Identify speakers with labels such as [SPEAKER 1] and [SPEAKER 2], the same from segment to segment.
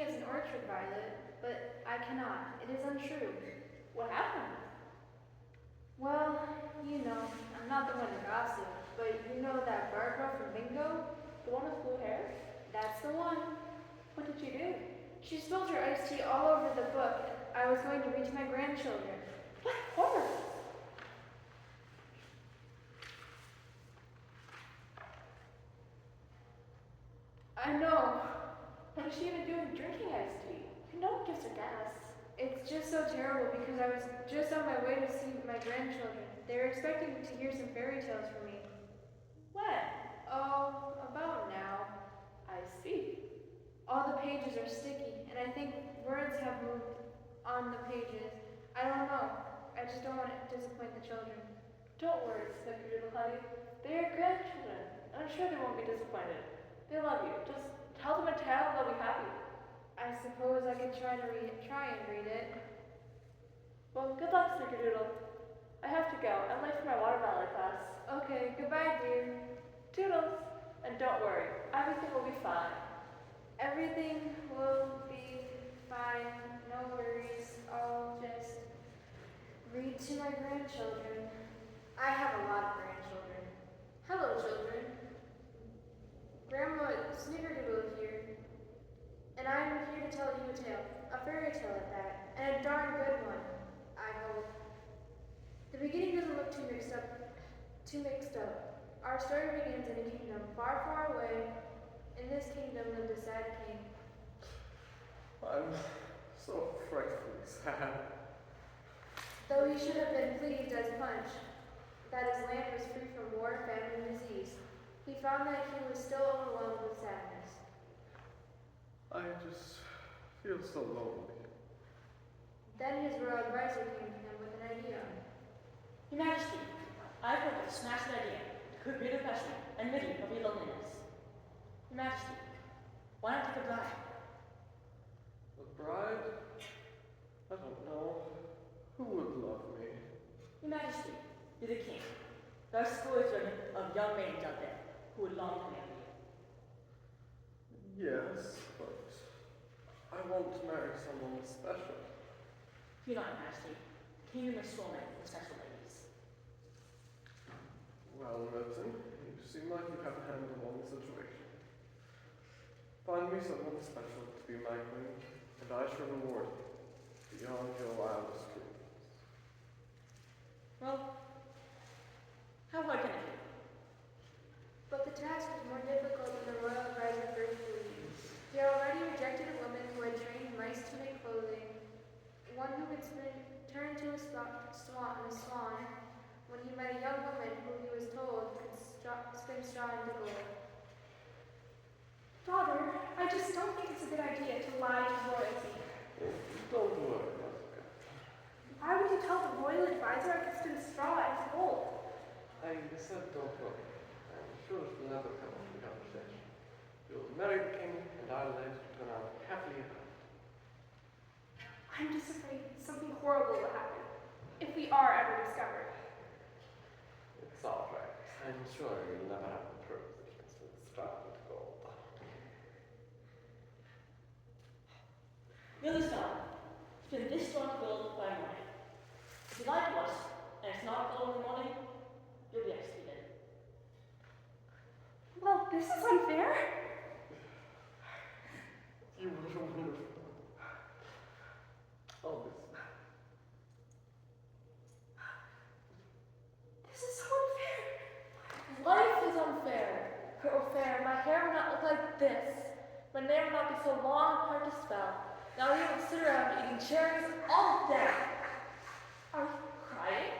[SPEAKER 1] she has an orchard, Violet, but I cannot. It is untrue.
[SPEAKER 2] What happened?
[SPEAKER 1] Well, I'm not the one to gossip, but you know that bar girl from Bingo?
[SPEAKER 2] The one with blue hair?
[SPEAKER 1] That's the one.
[SPEAKER 2] What did she do?
[SPEAKER 1] She spilled her iced tea all over the book I was going to read to my grandchildren.
[SPEAKER 2] What horror!
[SPEAKER 1] I know.
[SPEAKER 2] What is she even doing drinking iced tea? No one gives her gas.
[SPEAKER 1] It's just so terrible because I was just on my way to see my grandchildren. They were expecting to hear some fairy tales from me.
[SPEAKER 2] When?
[SPEAKER 1] Oh, about now.
[SPEAKER 2] I see.
[SPEAKER 1] All the pages are sticky, and I think words have moved on the pages. I don't know. I just don't want to disappoint the children.
[SPEAKER 2] Don't worry, Snickerdoodle honey. They are grandchildren, and I'm sure they won't be disappointed. They love you. Just tell them a tale and they'll be happy.
[SPEAKER 1] I suppose I could try and read it.
[SPEAKER 2] Well, good luck, Snickerdoodle. I have to go. I'm late for my water ballet class.
[SPEAKER 1] Okay, goodbye, dear.
[SPEAKER 2] Toodles. And don't worry, everything will be fine.
[SPEAKER 1] Everything will be fine. No worries. I'll just read to my grandchildren. I have a lot of grandchildren. Hello, children. Grandma Snickerdoodle here. And I'm here to tell you a tale. A fairy tale at that. And a darn good one, I hope. The beginning doesn't look too mixed up. Our story begins in a kingdom far, far away. In this kingdom lived a sad king.
[SPEAKER 3] I'm so frightfully sad.
[SPEAKER 1] Though he should have been pleased as punch that his land was free from war, famine, and disease, he found that he was still overwhelmed with sadness.
[SPEAKER 3] I just feel so lonely.
[SPEAKER 1] Then his royal advisor came to him with an idea.
[SPEAKER 4] Your Majesty, I have heard of a smashed idea to could rid oppression and rid you of your loneliness. Your Majesty, why not take a bride?
[SPEAKER 3] A bride? I don't know. Who would love me?
[SPEAKER 4] Your Majesty, you're the king. There are scores of young maidens out there who would long to marry you.
[SPEAKER 3] Yes, but I want to marry someone special.
[SPEAKER 4] Fear not, Your Majesty. The kingdom is swarming with special ladies.
[SPEAKER 3] Well, Milton, you seem like you have a handle on the situation. Find me someone special to be my queen, and I shall reward you beyond your wildest dreams.
[SPEAKER 4] Well, how hard can it be?
[SPEAKER 1] But the task was more difficult than the royal advisor first believed. He had already rejected a woman who had trained mice to make clothing, one who could turn to a swan, when he met a young woman who he was told could spin straw into gold.
[SPEAKER 5] Father, I just don't think it's a good idea to lie to royalty.
[SPEAKER 3] Don't worry, Jessica.
[SPEAKER 5] Why would you tell the royal advisor I could spin straw into gold?
[SPEAKER 3] I said don't worry. I'm sure it will never come up in conversation. You'll marry the king, and I'll let you turn out happily ever.
[SPEAKER 5] I'm just afraid something horrible will happen if we are ever discovered.
[SPEAKER 3] It's all right. I'm sure you'll never have the proof that you can spin straw into gold.
[SPEAKER 4] Really strong. Spin this straw into gold by morning. If you lie to us, and it's not gold in the morning, you'll be executed.
[SPEAKER 5] Well, this is unfair.
[SPEAKER 3] You were wonderful. Oh,
[SPEAKER 5] This is so unfair.
[SPEAKER 2] Life is unfair. Oh, fair. My hair would not look like this. My nail would not be so long and hard to spell. Now you would sit around eating cherries all day. Are you crying?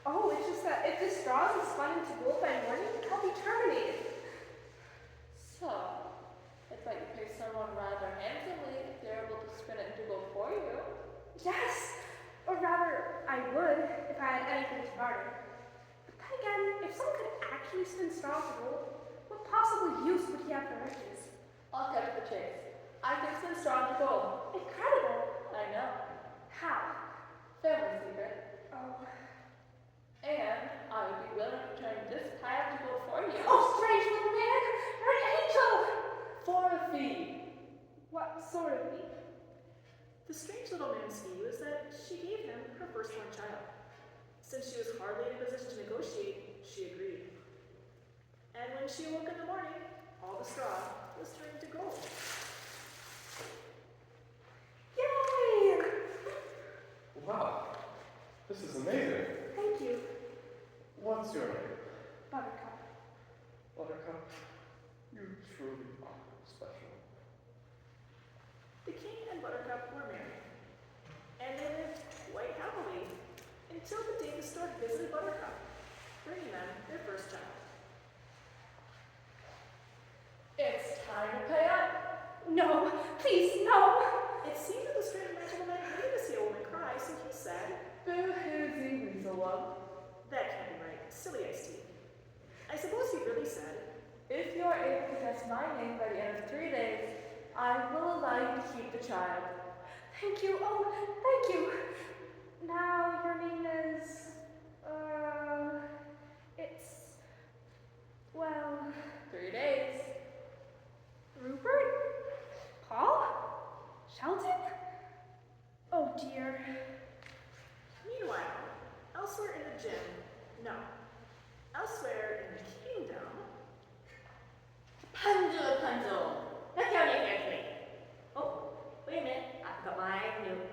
[SPEAKER 5] Oh, it's just that if this straw is spun into gold by morning, I'll be terminated.
[SPEAKER 2] So, I thought you paid someone rather handsomely if they're able to spin it into gold for you.
[SPEAKER 5] Yes, or rather, I would if I had anything to barter. But then again, if someone could actually spin straw into gold, what possible use would he have for riches?
[SPEAKER 2] I'll cut to the chase. I can spin straw into gold.
[SPEAKER 5] Incredible.
[SPEAKER 2] I know.
[SPEAKER 5] How?
[SPEAKER 2] Family secret.
[SPEAKER 5] Oh.
[SPEAKER 2] And I would be willing to turn this pile into gold for you.
[SPEAKER 5] Oh, strange little man! You're an angel!
[SPEAKER 2] For a fee.
[SPEAKER 5] What sort
[SPEAKER 2] sort of me.
[SPEAKER 4] The strange little man's view is that she gave him her firstborn child. Since she was hardly in a position to negotiate, she agreed. And when she awoke in the morning, all the straw was turned to gold.
[SPEAKER 5] Yay!
[SPEAKER 3] Wow, this is amazing.
[SPEAKER 5] Thank you,
[SPEAKER 3] What's your name?
[SPEAKER 5] Buttercup.
[SPEAKER 3] Buttercup, you truly are special.
[SPEAKER 4] The king and Buttercup were married, and they lived quite happily until the day the stork visited Buttercup, bringing them their first child.
[SPEAKER 2] It's time to pay up.
[SPEAKER 5] No, please, no!
[SPEAKER 4] It seemed that the strange magical man hated to see a woman cry, so he said,
[SPEAKER 2] Boo-hoozy, weasel love.
[SPEAKER 4] "That can't be right. Silly iced tea." I suppose he really said,
[SPEAKER 2] If you are able to guess my name by the end of 3 days, I will allow you to keep the child.
[SPEAKER 5] Thank you, oh, thank you. Now, your name is, it's, well,
[SPEAKER 2] 3 days.
[SPEAKER 5] Rupert? Paul? Sheldon? Oh dear.
[SPEAKER 4] Meanwhile, elsewhere in the gym, no, elsewhere in the kingdom,
[SPEAKER 6] Rapunzel. That's your name, actually. Oh, wait a minute. I forgot my note.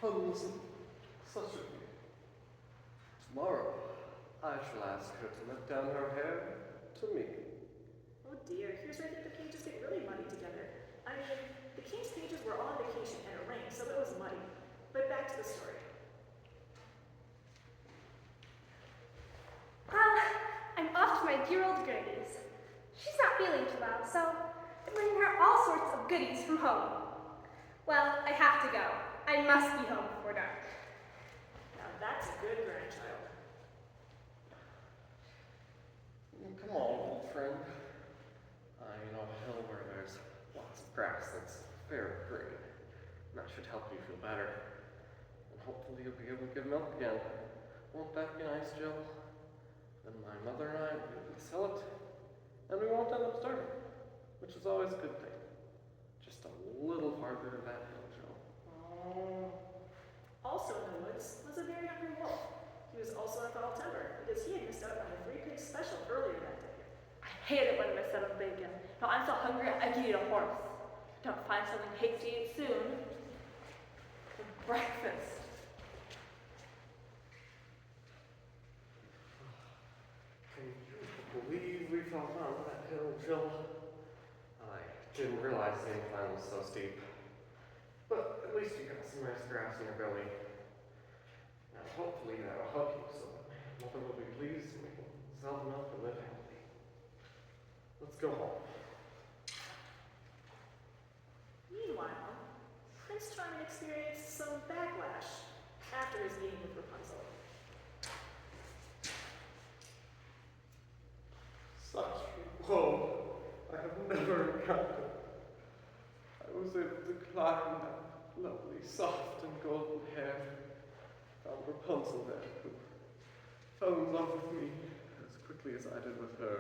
[SPEAKER 3] Rapunzel, such a beauty. Tomorrow, I shall ask her to let down her hair to me.
[SPEAKER 4] oh dear, here's where I think the pages get really muddy together. I mean, the king's pages were all on vacation and it rained, so it was muddy. But back to the story.
[SPEAKER 5] Well, I'm off to my dear old Gertie's. She's not feeling too well, so I'm bringing her all sorts of goodies from home. Well, I have to go. I must be home before dark.
[SPEAKER 4] Now that's a good grandchild.
[SPEAKER 3] Come on, old friend. I know a hill where there's lots of grass that's very green. And that should help you feel better. And hopefully you'll be able to get milk again. Won't that be nice, Jill? Then my mother and I will be able to sell it, and we won't end up starving, which is always a good thing. Just a little farther of that hill, Jill.
[SPEAKER 4] Also in the woods was a very hungry wolf. He was also a foul temper because he had missed out on the 3 pig special earlier that day.
[SPEAKER 2] I hate it when I miss out on bacon. Now I'm so hungry I could eat a horse. Don't find something tasty to eat soon. For breakfast.
[SPEAKER 3] Can you believe we fell down that hill, Jill? I didn't realize the incline was so steep. But at least you got some nice grass in your belly. Now hopefully that'll help you so that mother will be pleased and we can sell the milk and live happily. Let's go home.
[SPEAKER 4] Meanwhile, Prince Charming experienced some backlash after his meeting with Rapunzel.
[SPEAKER 3] Such woe I have never encountered. I was able to climb that lovely, soft and golden hair. Found Rapunzel there, who fell in love with me as quickly as I did with her.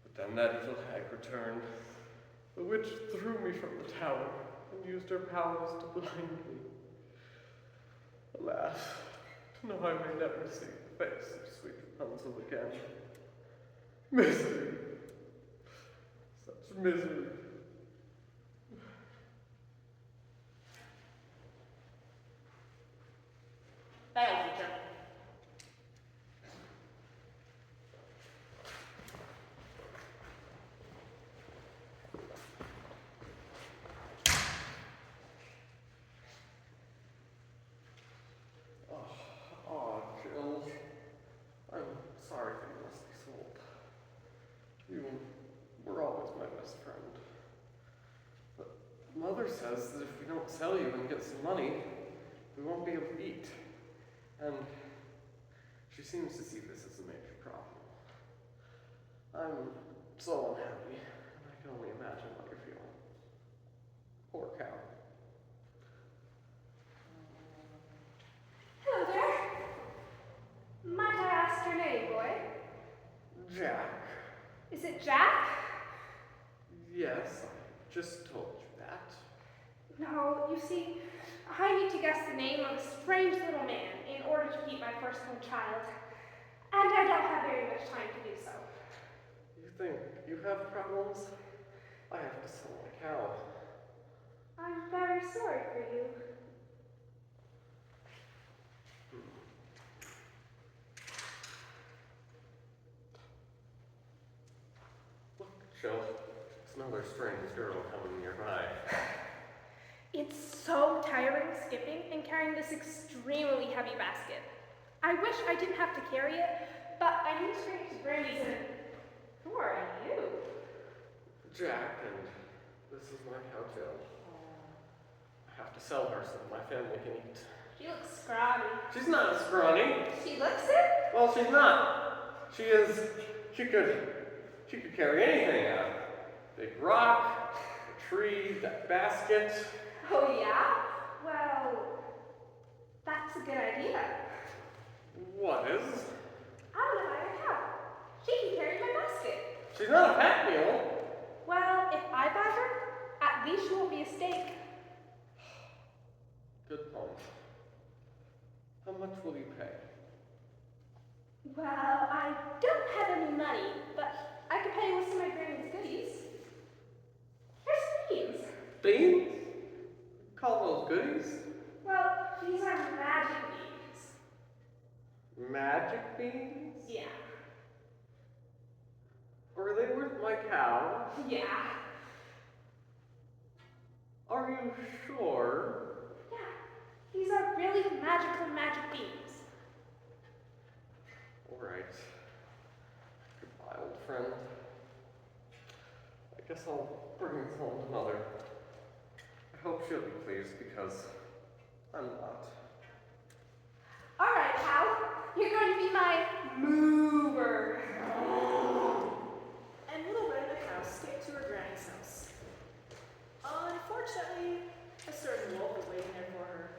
[SPEAKER 3] But then that evil hag returned. The witch threw me from the tower and used her powers to blind me. Alas, now I may never see the face of sweet Rapunzel again. Misery. Such misery.
[SPEAKER 6] That'll teach her.
[SPEAKER 3] Jill. I'm sorry that you must be sold. You were always my best friend. But Mother says that if we don't sell you and get some money, we won't be able to eat. And she seems to see this as a major problem. I'm so unhappy, and I can only imagine what you're feeling. Poor cow.
[SPEAKER 5] Hello there. Might I ask your name, boy?
[SPEAKER 3] Jack.
[SPEAKER 5] Jack?
[SPEAKER 3] Yes, I just told you that.
[SPEAKER 5] No, you see, I need to guess the name of a strange little man in order to keep my firstborn child. And I don't have very much time to do so.
[SPEAKER 3] You think you have problems? I have to sell my cow.
[SPEAKER 5] I'm very sorry for you.
[SPEAKER 3] Look, Jill, there's another strange girl coming nearby.
[SPEAKER 5] It's so tiring skipping and carrying this extremely heavy basket. I wish I didn't have to carry it, but I need to bring it to Brandy's and who are you?
[SPEAKER 3] Jack, and this is my cow, Jill. I have to sell her so my family can eat.
[SPEAKER 5] She looks scrawny.
[SPEAKER 3] She's not scrawny.
[SPEAKER 5] She looks it?
[SPEAKER 3] Well, she's not. She could carry anything. A big rock, a tree, that basket.
[SPEAKER 5] Oh yeah? Well, that's a good idea.
[SPEAKER 3] What is?
[SPEAKER 5] I want to buy a cow. She can carry my basket.
[SPEAKER 3] She's not a pack mule.
[SPEAKER 5] Well, if I buy her, at least she won't be a stake.
[SPEAKER 3] Good point. How much will you pay?
[SPEAKER 5] Well, I don't have any money, but I could pay you with some of my granny's goodies. Here's beans.
[SPEAKER 3] Beans? Call those goodies?
[SPEAKER 5] Well, these are magic beans.
[SPEAKER 3] Magic beans?
[SPEAKER 5] Yeah.
[SPEAKER 3] Are they worth my cow?
[SPEAKER 5] Yeah.
[SPEAKER 3] Are you sure?
[SPEAKER 5] Yeah. These are really magical magic beans.
[SPEAKER 3] Alright. Goodbye, old friend. I guess I'll bring this home to Mother. I hope she'll be pleased because I'm not.
[SPEAKER 5] All right, pal. You're going to be my mover.
[SPEAKER 4] And little Red the cow skipped to her granny's house. Unfortunately, a certain wolf was waiting there for her.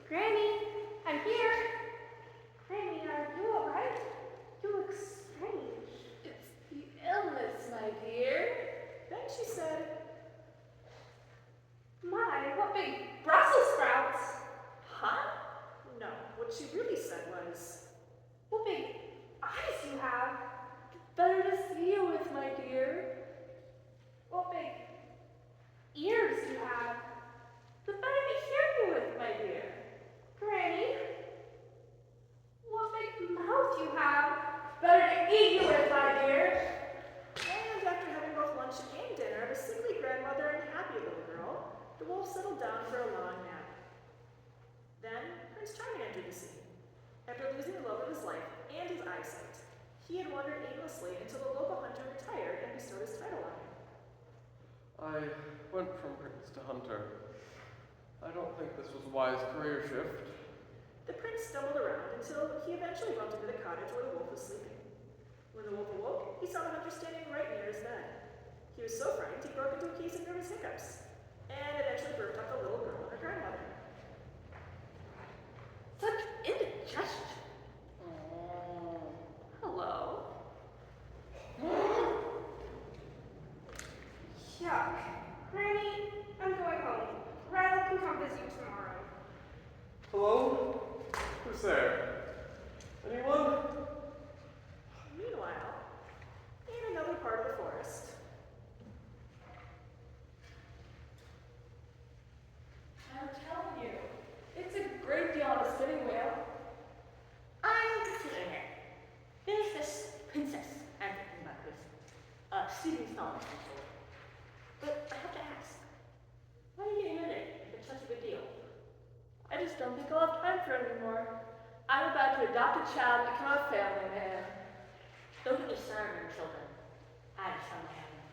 [SPEAKER 5] Granny, I'm here. Granny, are you all right? You look strange.
[SPEAKER 2] It's the illness, my dear.
[SPEAKER 4] Then she said,
[SPEAKER 5] My, what big Brussels sprouts.
[SPEAKER 4] "Huh? No, what she really said was,
[SPEAKER 5] What big eyes you have.
[SPEAKER 2] Better to see you with, my dear.
[SPEAKER 5] What big ears you have.
[SPEAKER 2] The better to hear you with, my dear.
[SPEAKER 5] Granny, what big mouth you have.
[SPEAKER 2] Better to eat you with, my dear.
[SPEAKER 4] and after having both lunch and dinner of a sickly grandmother and happy little girl, the wolf settled down for a long nap. Then Prince Charming entered the scene. After losing the love of his life and his eyesight, he had wandered aimlessly until the local hunter retired and bestowed his title on him.
[SPEAKER 3] I went from prince to hunter. I don't think this was a wise career shift.
[SPEAKER 4] The prince stumbled around until he eventually bumped into the cottage where the wolf was sleeping. When the wolf awoke, he saw the hunter standing right near his bed. He was so frightened he broke into a case of nervous hiccups, and eventually burped up the little girl and her grandmother.
[SPEAKER 6] Such indigestion. Oh, hello.
[SPEAKER 5] Yuck. Granny, I'm going home. Riley can come visit you tomorrow.
[SPEAKER 3] Hello? Who's there? Anyone?
[SPEAKER 4] Meanwhile, in another part of the forest,
[SPEAKER 2] I'm telling you, it's a great deal on a spinning wheel.
[SPEAKER 6] I'm considering it. There's this princess I'm thinking about who's sleeping stone of some sort. But I have to ask, why are you getting rid of it if it's such a good deal?
[SPEAKER 2] I just don't think I'll have time for it anymore. I'm about to adopt a child and become a family man.
[SPEAKER 6] Don't get me started on children. I just found my family.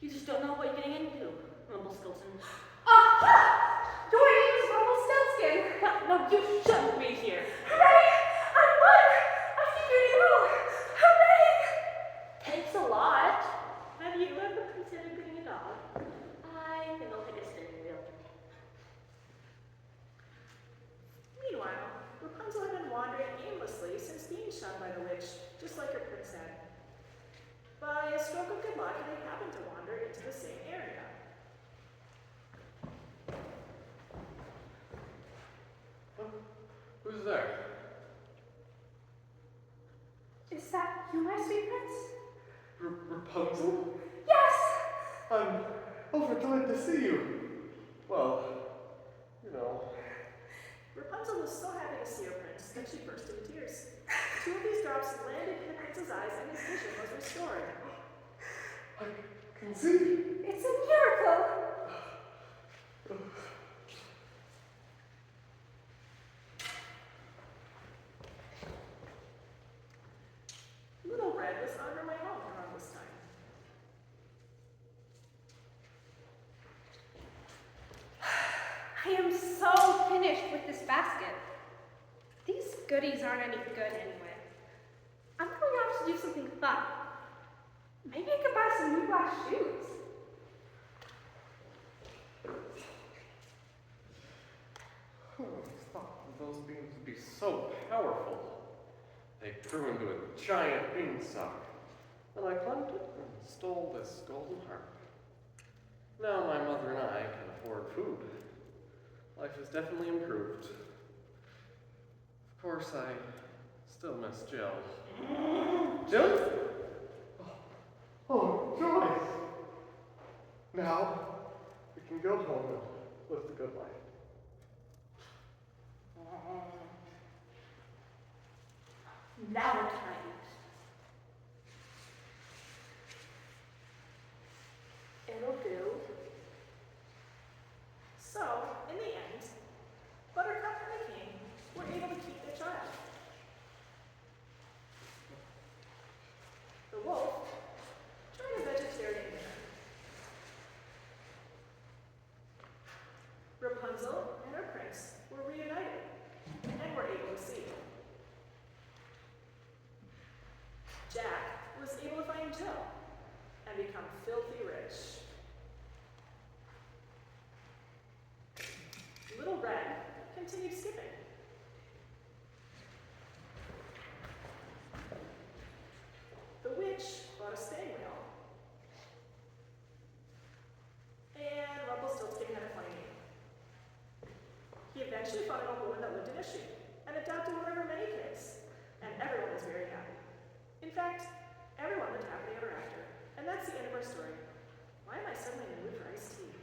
[SPEAKER 6] You just don't know what you're getting into, Rumpelstiltskin.
[SPEAKER 5] Your name is Rumpelstiltskin.
[SPEAKER 6] No, you shouldn't be here.
[SPEAKER 5] Hooray! I won! I figured it out. Hooray!
[SPEAKER 6] Takes a lot. Have you ever considered getting a dog? I think I'll take a spinning wheel.
[SPEAKER 4] meanwhile, Rapunzel had been wandering aimlessly since being shunned by the witch, just like her prince had. By a stroke of good luck, they happened to wander into the same area.
[SPEAKER 3] Who's there?
[SPEAKER 5] Is that you, my sweet prince?
[SPEAKER 3] Rapunzel?
[SPEAKER 5] Yes!
[SPEAKER 3] I'm overjoyed to see you. Well, you know.
[SPEAKER 4] Rapunzel was so happy to see her prince that she burst into tears. 2 of these drops landed in the prince's eyes and his vision was restored.
[SPEAKER 3] I can see.
[SPEAKER 5] It's a miracle!
[SPEAKER 4] Little Red was on her way home around this time.
[SPEAKER 5] I am so finished with this basket. These goodies aren't any good anyway. I'm going to have to do something fun. Maybe I could buy some new glass shoes.
[SPEAKER 3] Who would have thought that those beans would be so powerful? They grew into a giant beanstalk, and I climbed it and stole this golden harp. Now my mother and I can afford food. Life has definitely improved. Of course, I still miss Jill. Jill? Oh, Joyce! Now, we can go home and live the good life.
[SPEAKER 6] Now what can I use?
[SPEAKER 4] It'll do. So, in the end, Buttercup and the king were able to keep their child. The wolf tried a vegetarian dinner. Rapunzel and her prince were reunited and were able to see. Jack was able to find Jill and become filthy rich. Little Red continued skipping. The witch bought a spinning wheel. And Rumpelstiltskin had a funny name. He eventually found an old woman that lived in a shoe and adopted one of her many kids, and everyone was very happy. In fact, everyone lived happily ever after, and that's the end of our story. Why am I suddenly in the mood for iced tea?